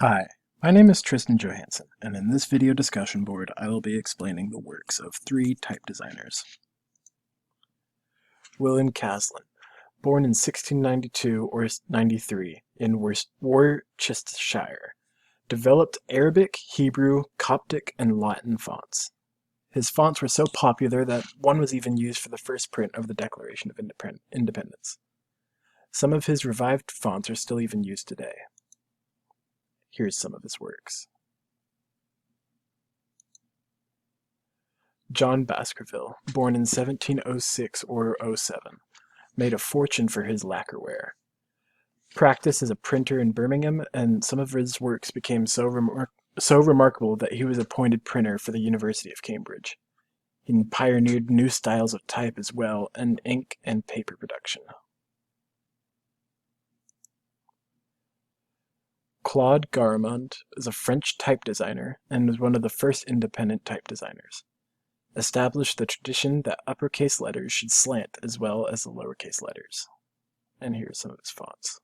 Hi, my name is Tristan Johansson, and in this video discussion board I will be explaining the works of three type designers. William Caslen, born in 1692 or 93 in Worcestershire, developed Arabic, Hebrew, Coptic, and Latin fonts. His fonts were so popular that one was even used for the first print of the Declaration of Independence. Some of his revived fonts are still even used today. Here's some of his works. John Baskerville, born in 1706 or 07, made a fortune for his lacquerware. Practiced as a printer in Birmingham, and some of his works became so remarkable that he was appointed printer for the University of Cambridge. He pioneered new styles of type as well, and ink and paper production. Claude Garamond is a French type designer and was one of the first independent type designers. Established the tradition that uppercase letters should slant as well as the lowercase letters. And here's some of his fonts.